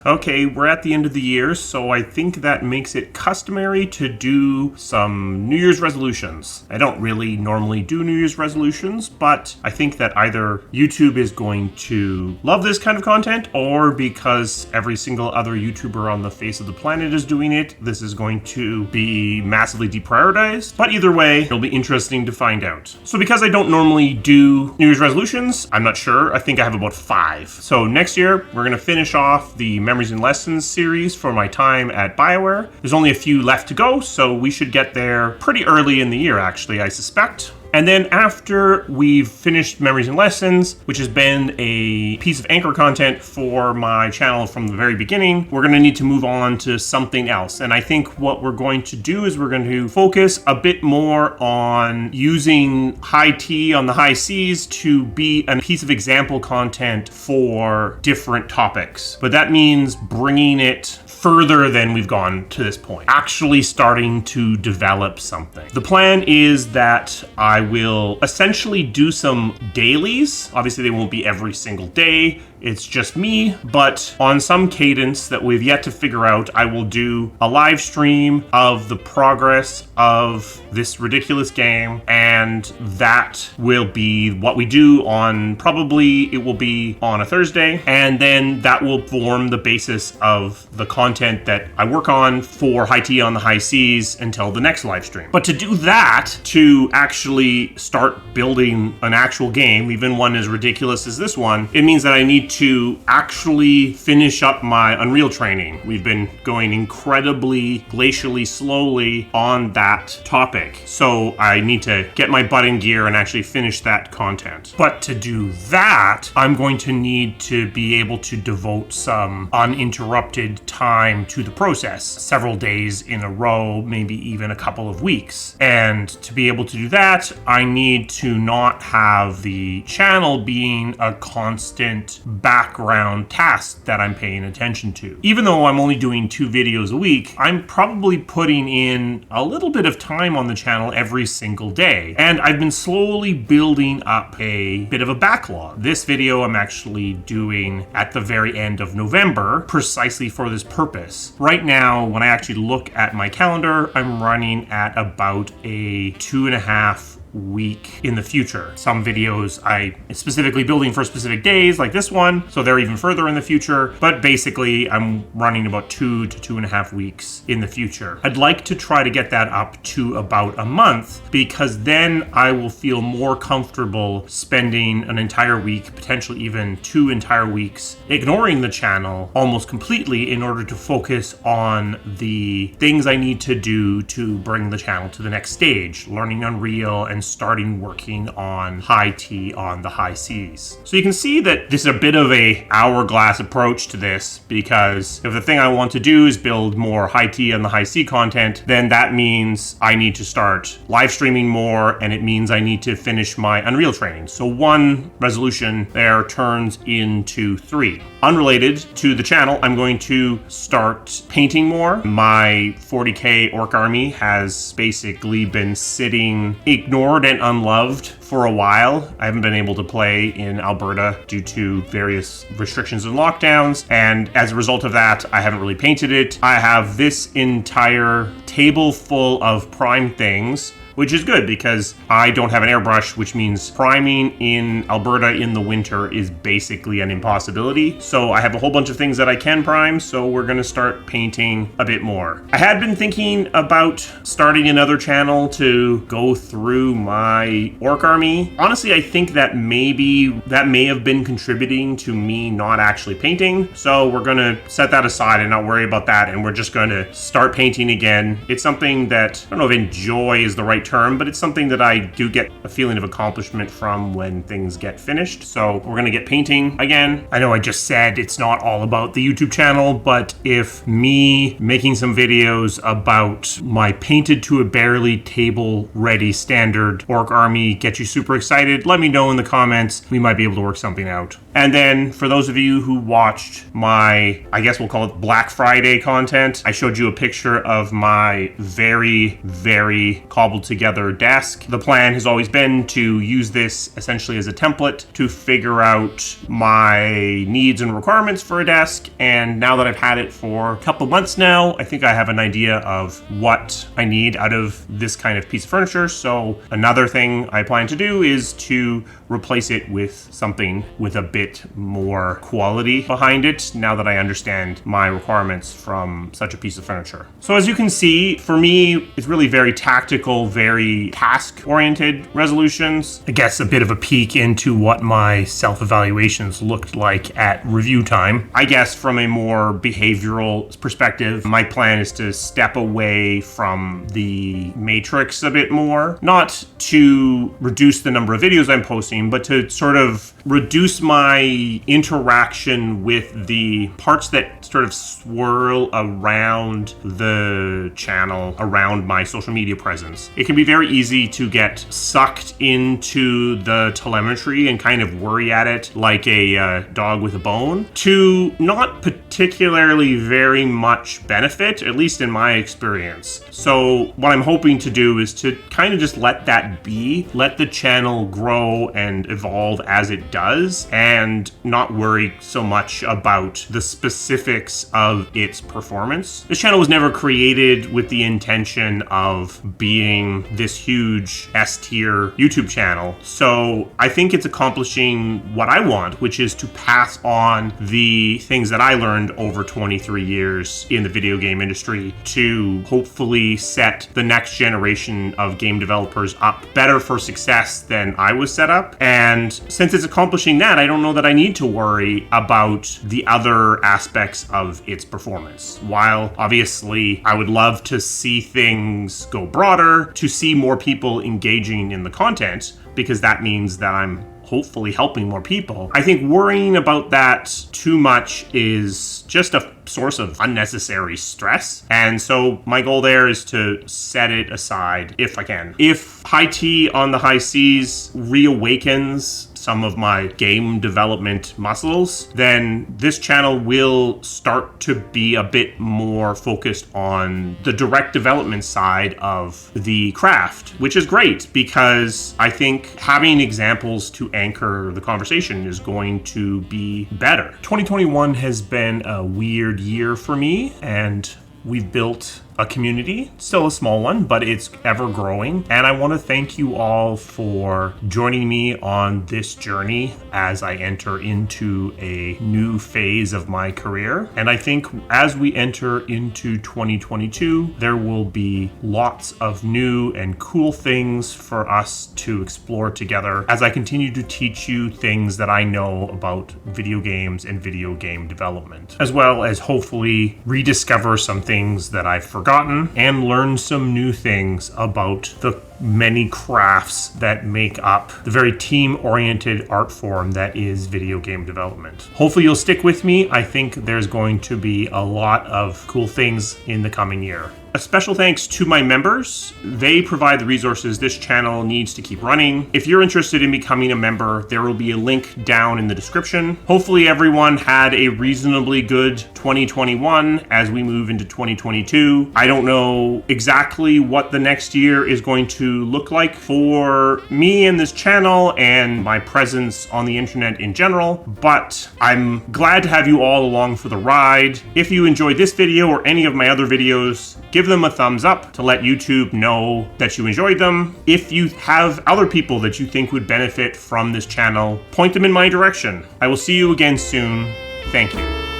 Okay, we're at the end of the year, so I think that makes it customary to do some New Year's resolutions. I don't really normally do New Year's resolutions, but I think that either YouTube is going to love this kind of content, or because every single other YouTuber on the face of the planet is doing it, this is going to be massively deprioritized. But either way, it'll be interesting to find out. So because I don't normally do New Year's resolutions, I'm not sure. I think I have about 5. So next year, we're going to finish off the Memories and Lessons series for my time at BioWare. There's only a few left to go, so we should get there pretty early in the year, actually, I suspect. And then after we've finished Memories and Lessons, which has been a piece of anchor content for my channel from the very beginning, we're going to need to move on to something else. And I think what we're going to do is we're going to focus a bit more on using high T on the high Cs to be a piece of example content for different topics. But that means bringing it further than we've gone to this point, actually starting to develop something. The plan is that I will essentially do some dailies. Obviously, they won't be every single day. It's just me, but on some cadence that we've yet to figure out, I will do a live stream of the progress of this ridiculous game, and that will be what we do on, probably it will be on a Thursday, and then that will form the basis of the content that I work on for High T on the High Cs until the next live stream. But to do that, to actually start building an actual game, even one as ridiculous as this one, it means that I need to actually finish up my Unreal training. We've been going incredibly glacially slowly on that topic. So I need to get my butt in gear and actually finish that content. But to do that, I'm going to need to be able to devote some uninterrupted time to the process, several days in a row, maybe even a couple of weeks. And to be able to do that, I need to not have the channel being a constant background task that I'm paying attention to. Even though I'm only doing 2 videos a week, I'm probably putting in a little bit of time on the channel every single day. And I've been slowly building up a bit of a backlog. This video I'm actually doing at the very end of November, precisely for this purpose. Right now, when I actually look at my calendar, I'm running at about a 2.5 week in the future. Some videos I specifically building for specific days, like this one, so they're even further in the future, but basically I'm running about 2 to 2.5 weeks in the future. I'd like to try to get that up to about a month, because then I will feel more comfortable spending an entire week, potentially even 2 entire weeks, ignoring the channel almost completely in order to focus on the things I need to do to bring the channel to the next stage, learning Unreal and starting working on High T on the High Cs. So you can see that this is a bit of a hourglass approach to this, because if the thing I want to do is build more High T on the High C content, then that means I need to start live streaming more, and it means I need to finish my Unreal training. So one resolution there turns into 3. Unrelated to the channel, I'm going to start painting more. My 40k orc army has basically been sitting ignored and unloved for a while. I haven't been able to play in Alberta due to various restrictions and lockdowns, and as a result of that, I haven't really painted it. I have this entire table full of prime things, which is good because I don't have an airbrush, which means priming in Alberta in the winter is basically an impossibility. So I have a whole bunch of things that I can prime, so we're gonna start painting a bit more. I had been thinking about starting another channel to go through my orc army. Honestly, I think that that may have been contributing to me not actually painting. So we're gonna set that aside and not worry about that, and we're just gonna start painting again. It's something that, I don't know if enjoy is the right term, but it's something that I do get a feeling of accomplishment from when things get finished. So we're gonna get painting again. I know I just said it's not all about the YouTube channel, but if me making some videos about my painted to a barely table ready standard orc army get you super excited, let me know in the comments. We might be able to work something out. And then for those of you who watched my, I guess we'll call it Black Friday content, I showed you a picture of my very, very cobbled together desk. The plan has always been to use this essentially as a template to figure out my needs and requirements for a desk. And now that I've had it for a couple months now, I think I have an idea of what I need out of this kind of piece of furniture. So another thing I plan to do is to replace it with something with a bit more quality behind it now that I understand my requirements from such a piece of furniture. So as you can see, for me, it's really very tactical, very task-oriented resolutions. I guess a bit of a peek into what my self-evaluations looked like at review time. I guess from a more behavioral perspective, my plan is to step away from the matrix a bit more, not to reduce the number of videos I'm posting, but to sort of reduce my interaction with the parts that sort of swirl around the channel, around my social media presence. It can be very easy to get sucked into the telemetry and kind of worry at it like a dog with a bone, to not particularly very much benefit, at least in my experience. So what I'm hoping to do is to kind of just let that be, let the channel grow and evolve as it does, and not worry so much about the specifics of its performance. This channel was never created with the intention of being this huge S-tier YouTube channel. So I think it's accomplishing what I want, which is to pass on the things that I learned over 23 years in the video game industry to hopefully set the next generation of game developers up better for success than I was set up. And since it's accomplishing that, I don't know that I need to worry about the other aspects of its performance. While obviously I would love to see things go broader, to see more people engaging in the content, because that means that I'm hopefully helping more people. I think worrying about that too much is just a source of unnecessary stress. And so my goal there is to set it aside if I can. If High Tea on the High Seas reawakens some of my game development muscles, then this channel will start to be a bit more focused on the direct development side of the craft, which is great because I think having examples to anchor the conversation is going to be better. 2021 has been a weird year for me, and we've built a community, still a small one, but it's ever growing. And I want to thank you all for joining me on this journey as I enter into a new phase of my career. And I think as we enter into 2022, there will be lots of new and cool things for us to explore together as I continue to teach you things that I know about video games and video game development, as well as hopefully rediscover some things that I've forgotten and learn some new things about the many crafts that make up the very team-oriented art form that is video game development. Hopefully you'll stick with me. I think there's going to be a lot of cool things in the coming year. A special thanks to my members. They provide the resources this channel needs to keep running. If you're interested in becoming a member, there will be a link down in the description. Hopefully everyone had a reasonably good 2021 as we move into 2022. I don't know exactly what the next year is going to look like for me and this channel and my presence on the internet in general, but I'm glad to have you all along for the ride. If you enjoyed this video or any of my other videos, give them a thumbs up to let YouTube know that you enjoyed them. If you have other people that you think would benefit from this channel, point them in my direction. I will see you again soon. Thank you.